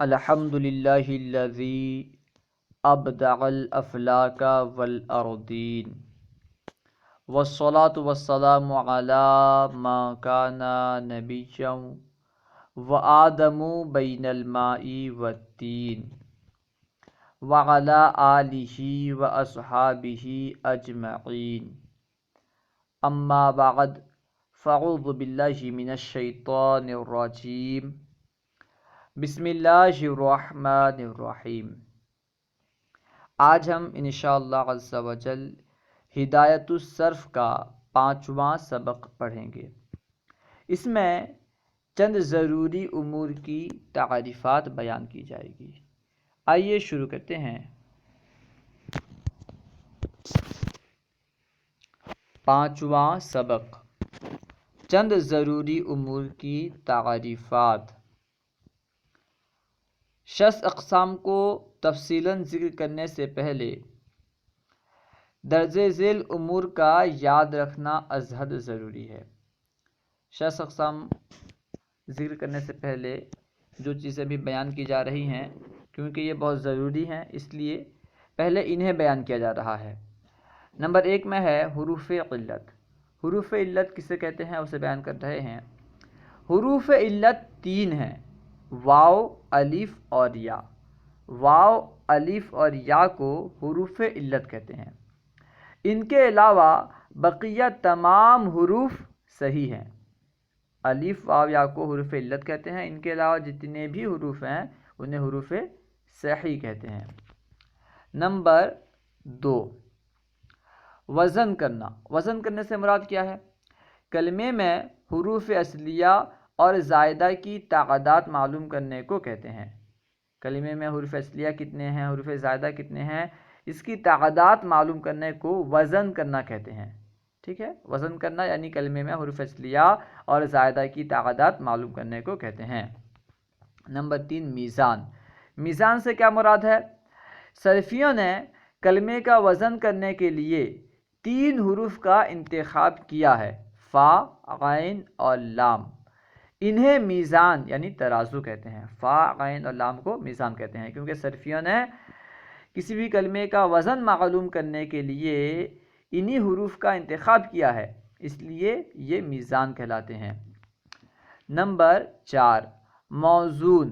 الحمد للہ الذی ابدع الافلاک والارضین والصلاة والسلام علی ما کان نبیا وآدم بین الماء والتین وعلی آلہ واصحابہ اجمعین اما بعد فاعوذ باللہ من الشیطان الرجیم بسم اللہ الرحمن الرحیم۔ آج ہم انشاءاللہ عز و جل ہدایت الصرف کا 5واں سبق پڑھیں گے۔ اس میں چند ضروری امور کی تعریفات بیان کی جائے گی۔ آئیے شروع کرتے ہیں۔ 5واں سبق، چند ضروری امور کی تعریفات۔ شش اقسام کو تفصیلاً ذکر کرنے سے پہلے درج ذیل امور کا یاد رکھنا از حد ضروری ہے۔ شش اقسام ذکر کرنے سے پہلے جو چیزیں بھی بیان کی جا رہی ہیں، کیونکہ یہ بہت ضروری ہیں، اس لیے پہلے انہیں بیان کیا جا رہا ہے۔ نمبر 1 میں ہے حروف علت۔ حروف علت کسے کہتے ہیں اسے بیان کر رہے ہیں۔ حروف علت 3 ہیں، واو، الف اور یا۔ واو، الف اور یا کو حروف علت کہتے ہیں۔ ان کے علاوہ بقیہ تمام حروف صحیح ہیں۔ الف، واو، یا کو حروف علت کہتے ہیں۔ ان کے علاوہ جتنے بھی حروف ہیں انہیں حروف صحیح کہتے ہیں۔ نمبر 2، وزن کرنا۔ وزن کرنے سے مراد کیا ہے؟ کلمے میں حروف اصلیہ اور زائدہ کی تعداد معلوم کرنے کو کہتے ہیں۔ کلمے میں حروف اصلیہ کتنے ہیں، حروف زائدہ کتنے ہیں، اس کی تعداد معلوم کرنے کو وزن کرنا کہتے ہیں۔ ٹھیک ہے، وزن کرنا یعنی کلمے میں حروف اصلیہ اور زائدہ کی تعداد معلوم کرنے کو کہتے ہیں۔ نمبر 3، میزان۔ میزان سے کیا مراد ہے؟ صرفیوں نے کلمے کا وزن کرنے کے لیے 3 حروف کا انتخاب کیا ہے، فا، غین اور لام۔ انہیں میزان یعنی ترازو کہتے ہیں۔ فا، غین اور لام کو میزان کہتے ہیں، کیونکہ صرفیوں نے کسی بھی کلمے کا وزن معلوم کرنے کے لیے انہی حروف کا انتخاب کیا ہے، اس لیے یہ میزان کہلاتے ہیں۔ نمبر 4، موزون۔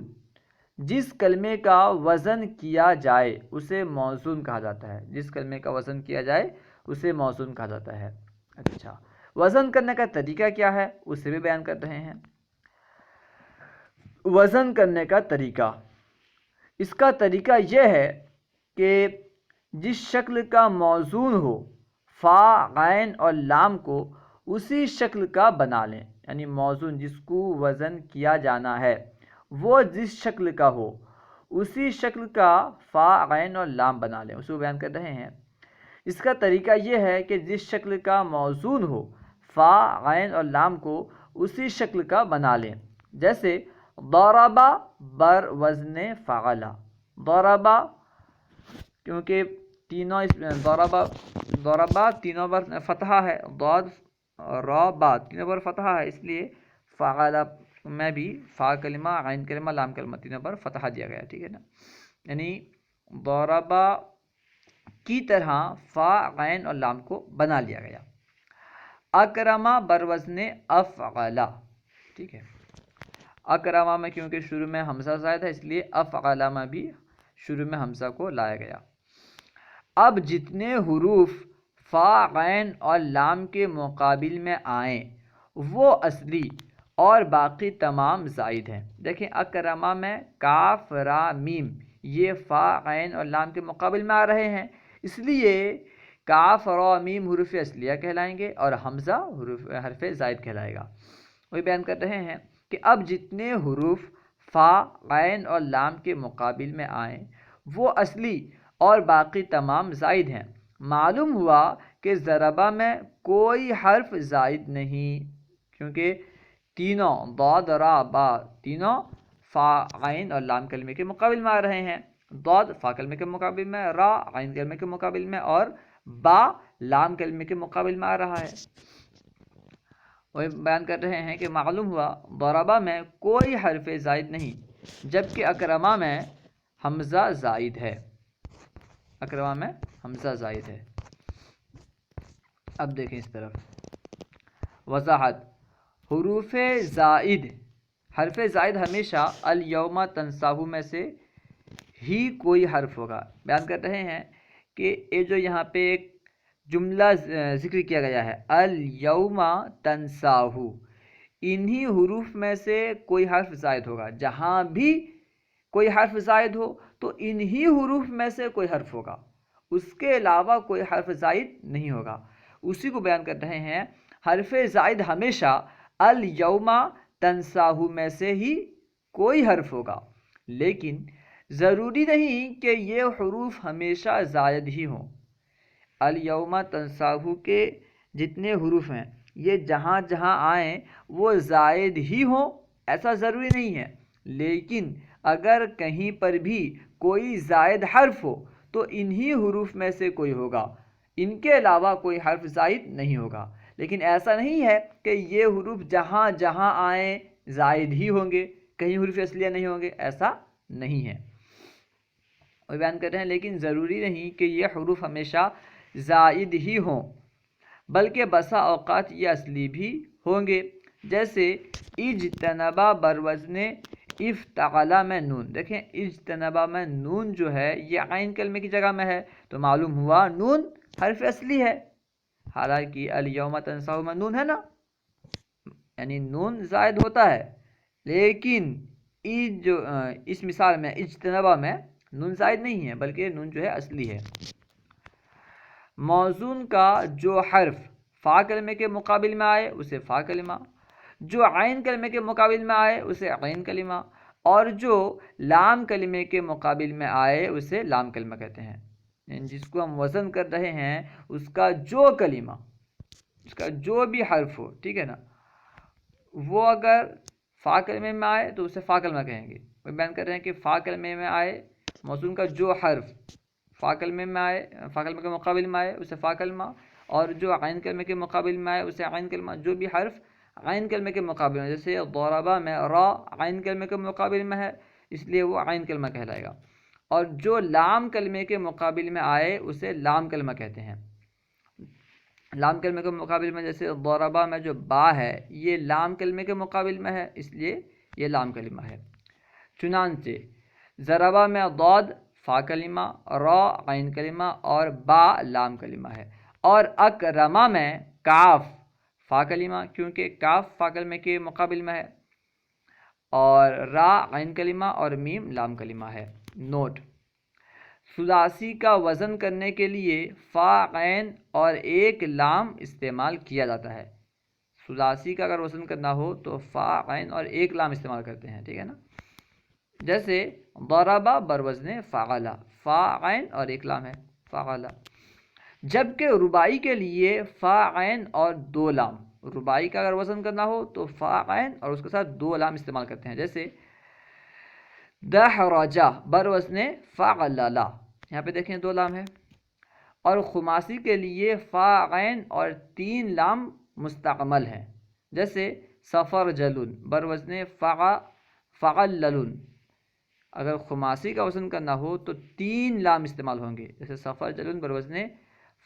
جس کلمے کا وزن کیا جائے اسے موزون کہا جاتا ہے۔ جس کلمے کا وزن کیا جائے اسے موزون کہا جاتا ہے۔ اچھا، وزن کرنے کا طریقہ کیا ہے اسے بھی بیان کر رہے ہیں۔ وزن کرنے کا طریقہ، اس کا طریقہ یہ ہے کہ جس شکل کا موزون ہو، فا، غین اور لام کو اسی شکل کا بنا لیں۔ یعنی موزون جس کو وزن کیا جانا ہے وہ جس شکل کا ہو اسی شکل کا فا، غین اور لام بنا لیں، اسے بیان کر رہے ہیں۔ اس کا طریقہ یہ ہے کہ جس شکل کا موزون ہو، فا، غین اور لام کو اسی شکل کا بنا لیں۔ جیسے ضربہ بر وزن فعلہ۔ ضربہ کیونکہ تینوں ضربہ تینوں پر فتحہ ہے، ضاد، را، با تینوں پر فتحہ ہے، اس لیے فعلہ میں بھی فا کلمہ، غین کلمہ، لام کلمہ تینوں پر فتحہ دیا گیا۔ ٹھیک ہے نا، یعنی ضربہ کی طرح فا، غین اور لام کو بنا لیا گیا۔ اکرمہ بر وزن افعلہ۔ ٹھیک ہے، اکرمہ میں کیونکہ شروع میں حمزہ زائد ہے، اس لیے افعلہ میں بھی شروع میں حمزہ کو لایا گیا۔ اب جتنے حروف فا، غین اور لام کے مقابل میں آئیں وہ اصلی اور باقی تمام زائد ہیں۔ دیکھیں اکرمہ میں کاف، را، میم یہ فا، غین اور لام کے مقابل میں آ رہے ہیں، اس لیے کاف، را، میم حروف اصلیہ کہلائیں گے اور حمزہ حرف زائد کہلائے گا۔ وہی بیان کر رہے ہیں کہ اب جتنے حروف فا، غین اور لام کے مقابل میں آئیں وہ اصلی اور باقی تمام زائد ہیں۔ معلوم ہوا کہ ضربہ میں کوئی حرف زائد نہیں، کیونکہ تینوں ضاد، را، با تینوں فا، غین اور لام کلمے کے مقابل میں آ رہے ہیں۔ ضاد فا کلمے کے مقابل میں، را غین کلمے کے مقابل میں اور با لام کلمے کے مقابل میں آ رہا ہے۔ وہ بیان کر رہے ہیں کہ معلوم ہوا ضربہ میں کوئی حرف زائد نہیں، جبکہ اکرما میں حمزہ زائد ہے، اکرما میں حمزہ زائد ہے۔ اب دیکھیں اس طرف وضاحت۔ حروف زائد، حرف زائد ہمیشہ الیوم تنساہ میں سے ہی کوئی حرف ہوگا۔ بیان کر رہے ہیں کہ یہ جو یہاں پہ ایک جملہ ذکر کیا گیا ہے الیوم تنساہ، انہی حروف میں سے کوئی حرف زائد ہوگا۔ جہاں بھی کوئی حرف زائد ہو تو انہی حروف میں سے کوئی حرف ہوگا، اس کے علاوہ کوئی حرف زائد نہیں ہوگا۔ اسی کو بیان کر رہے ہیں، حرف زائد ہمیشہ الیوم تنساہ میں سے ہی کوئی حرف ہوگا، لیکن ضروری نہیں کہ یہ حروف ہمیشہ زائد ہی ہوں۔ الیوم تنساہ کے جتنے حروف ہیں یہ جہاں جہاں آئیں وہ زائد ہی ہوں ایسا ضروری نہیں ہے، لیکن اگر کہیں پر بھی کوئی زائد حرف ہو تو انہی حروف میں سے کوئی ہوگا، ان کے علاوہ کوئی حرف زائد نہیں ہوگا۔ لیکن ایسا نہیں ہے کہ یہ حروف جہاں جہاں آئیں زائد ہی ہوں گے، کہیں حروف اصلیہ نہیں ہوں گے، ایسا نہیں ہے۔ اور بیان کر رہے ہیں لیکن ضروری نہیں کہ یہ حروف ہمیشہ زائد ہی ہوں، بلکہ بسا اوقات یہ اصلی بھی ہوں گے، جیسے اجتنبا بروزن افتعلا میں نون۔ دیکھیں اجتنبا میں نون جو ہے یہ عین کلمے کی جگہ میں ہے، تو معلوم ہوا نون حرف اصلی ہے، حالانکہ الیوم تنساہ میں نون ہے نا، یعنی نون زائد ہوتا ہے، لیکن اس مثال میں اجتنبا میں نون زائد نہیں ہے بلکہ نون جو ہے اصلی ہے۔ موزون کا جو حرف فا کلمے کے مقابل میں آئے اسے فا کلمہ، جو عین کلمے کے مقابل میں آئے اسے عین کلمہ، اور جو لام کلمے کے مقابل میں آئے اسے لام کلمہ کہتے ہیں۔ یعنی جس کو ہم وزن کر رہے ہیں اس کا جو کلمہ، اس کا جو بھی حرف ہو، ٹھیک ہے نا، وہ اگر فا کلمے میں آئے تو اسے فا کلمہ کہیں گے۔ وہ بیان کر رہے ہیں کہ فا کلمے میں آئے موزون کا جو حرف فا کلمے میں آئے، فا کلمے کے مقابل میں آئے اسے فا کلمہ، اور جو عین کلمے کے مقابل میں آئے اسے عین کلمہ۔ جو بھی حرف عین کلمے کے مقابل میں، جیسے ضربہ میں را عین کلمے کے مقابل میں ہے اس لیے وہ عین کلمہ کہلائے گا، اور جو لام کلمے کے مقابل میں آئے اسے لام کلمہ کہتے ہیں۔ لام کلمے کے مقابل میں جیسے ضربہ میں جو با ہے یہ لام کلمے کے مقابل میں ہے اس لیے یہ لام کلمہ ہے۔ چنانچہ ضربہ میں ضاد فا کلمہ، را عین کلمہ اور با لام کلمہ ہے، اور اکرما میں کاف فا کلمہ، کیونکہ کاف فا کلمے کے مقابل میں ہے، اور را عین کلمہ اور میم لام کلمہ ہے۔ نوٹ: ثلاثی کا وزن کرنے کے لیے فا عین اور ایک لام استعمال کیا جاتا ہے۔ ثلاثی کا اگر وزن کرنا ہو تو فا عین اور ایک لام استعمال کرتے ہیں، ٹھیک ہے نا، جیسے ضربہ بروزن فعلا، فا عین اور ایک لام ہے فعلا۔ جبکہ رباعی کے لیے فا عین اور دو لام، رباعی کا اگر وزن کرنا ہو تو فا عین اور اس کے ساتھ دو لام استعمال کرتے ہیں، جیسے دحرجہ بروزن فعللا، یہاں پہ دیکھیں دو لام ہے۔ اور خماسی کے لیے فا عین اور تین لام مستعمل ہیں، جیسے سفر جلن بروزن فعللن، اگر خماسی کا وزن کرنا ہو تو تین لام استعمال ہوں گے، جیسے سفر جلن بروزن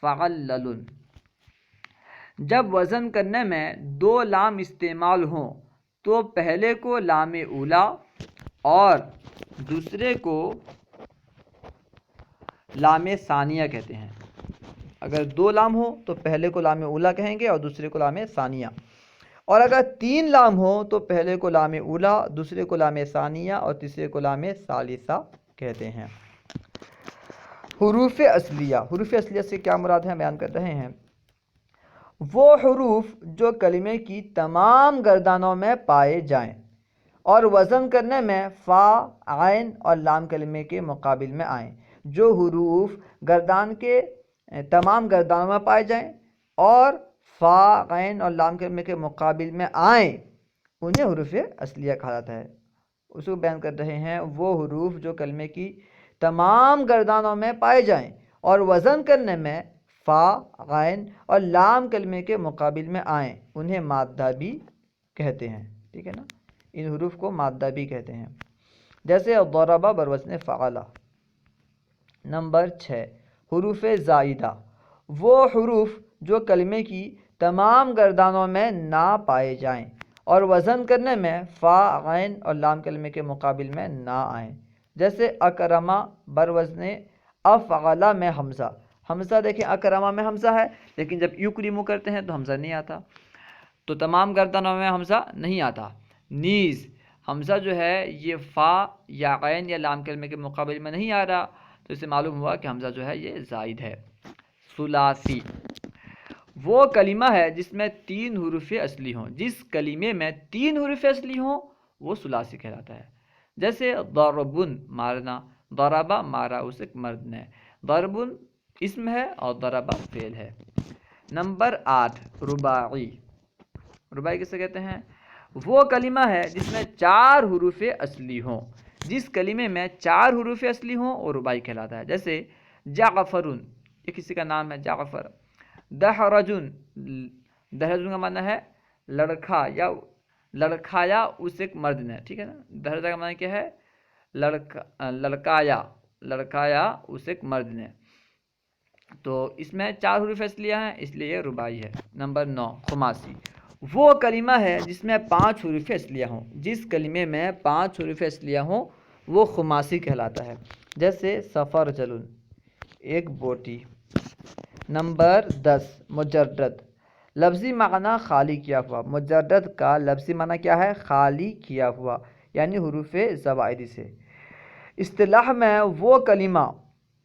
فعللن۔ جب وزن کرنے میں دو لام استعمال ہوں تو پہلے کو لام اولا اور دوسرے کو لام ثانیہ کہتے ہیں۔ اگر دو لام ہو تو پہلے کو لام اولا کہیں گے اور دوسرے کو لام ثانیہ، اور اگر تین لام ہو تو پہلے کو لام اولا، دوسرے کو لام ثانیہ اور تیسرے کو لام ثالثہ کہتے ہیں۔ حروف اصلیہ، حروف اصلیہ سے کیا مراد ہے بیان کر رہے ہیں، وہ حروف جو کلمے کی تمام گردانوں میں پائے جائیں اور وزن کرنے میں فا عین اور لام کلمے کے مقابل میں آئیں۔ جو حروف گردان کے تمام گردانوں میں پائے جائیں اور فا عین اور لام کلمے کے مقابل میں آئیں انہیں حروف اصلیہ کہا جاتا ہے۔ اس کو بیان کر رہے ہیں، وہ حروف جو کلمے کی تمام گردانوں میں پائے جائیں اور وزن کرنے میں فا عین اور لام کلمے کے مقابل میں آئیں انہیں مادہ بھی کہتے ہیں، ٹھیک ہے نا، ان حروف کو مادہ بھی کہتے ہیں۔ جیسے ضربہ بروزن فعلا۔ نمبر 6، حروف زائدہ، وہ حروف جو کلمے کی تمام گردانوں میں نہ پائے جائیں اور وزن کرنے میں فا، غین اور لام کلمے کے مقابل میں نہ آئیں، جیسے اکرما بروزن افعلا میں حمزہ۔ حمزہ دیکھیں اکرما میں حمزہ ہے، لیکن جب یکرمو کرتے ہیں تو حمزہ نہیں آتا، تو تمام گردانوں میں حمزہ نہیں آتا۔ نیز حمزہ جو ہے یہ فا یا غین یا لام کلمے کے مقابل میں نہیں آ رہا، تو اس سے معلوم ہوا کہ حمزہ جو ہے یہ زائد ہے۔ ثلاثی، وہ کلمہ ہے جس میں 3 حروف اصلی ہوں، جس کلمے میں 3 حروف اصلی ہوں وہ ثلاثی کہلاتا ہے، جیسے ضربن مارنا، ضربہ مارا اسے مرد نے، ضربن اسم ہے اور ضربہ فعل ہے۔ نمبر 8، رباعی۔ رباعی کسے کہتے ہیں؟ وہ کلمہ ہے جس میں 4 حروف اصلی ہوں، جس کلمے میں 4 حروف اصلی ہوں وہ رباعی کہلاتا ہے، جیسے جعفرن، یہ کسی کا نام ہے جعفر۔ دہرجن، دہرجن کا معنی ہے لڑکا یا لڑکایا اس ایک مرد نے، ٹھیک ہے نا۔ دہرجہ کا معنی کیا ہے؟ لڑکایا، لڑکایا اس ایک مرد نے، تو اس میں 4 حروف اصلیہ ہیں اس لیے یہ رباعی ہے۔ نمبر 9، خماسی۔ وہ کلمہ ہے جس میں 5 حروف اصلیہ ہوں، جس کلمے میں 5 حروف اصلیہ ہوں وہ خماسی کہلاتا ہے، جیسے سفرجل، ایک بوٹی۔ نمبر 10، مجرد۔ لفظی معنی خالی کیا ہوا، مجرد کا لفظی معنی کیا ہے؟ خالی کیا ہوا، یعنی حروف زوائد سے۔ اصطلاح میں وہ کلمہ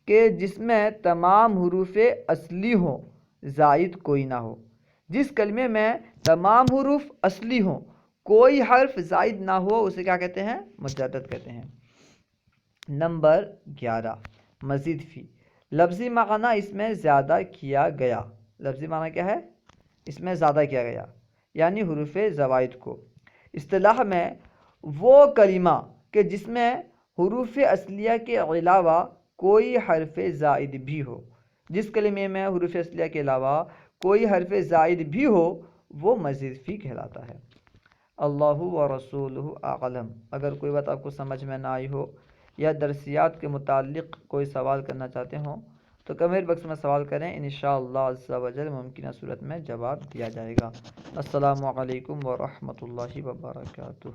کہ جس میں تمام حروف اصلی ہوں، زائد کوئی نہ ہو۔ جس کلمے میں تمام حروف اصلی ہوں، کوئی حرف زائد نہ ہو، اسے کیا کہتے ہیں؟ مجرد کہتے ہیں۔ نمبر 11، مزید فی۔ لفظی معنی اس میں زیادہ کیا گیا، لفظی معنی کیا ہے؟ اس میں زیادہ کیا گیا، یعنی حروف زوائد کو۔ اصطلاح میں وہ کلمہ کہ جس میں حروف اصلیہ کے علاوہ کوئی حرف زائد بھی ہو، جس کلمے میں حروف اصلیہ کے علاوہ کوئی حرف زائد بھی ہو وہ مزید فی کہلاتا ہے۔ اللہ و رسولہ اعلم۔ اگر کوئی بات آپ کو سمجھ میں نہ آئی ہو یا درسیات کے متعلق کوئی سوال کرنا چاہتے ہوں تو کمنٹ باکس میں سوال کریں، انشاءاللہ عز و جل ممکنہ صورت میں جواب دیا جائے گا۔ السلام علیکم ورحمۃ اللہ وبرکاتہ۔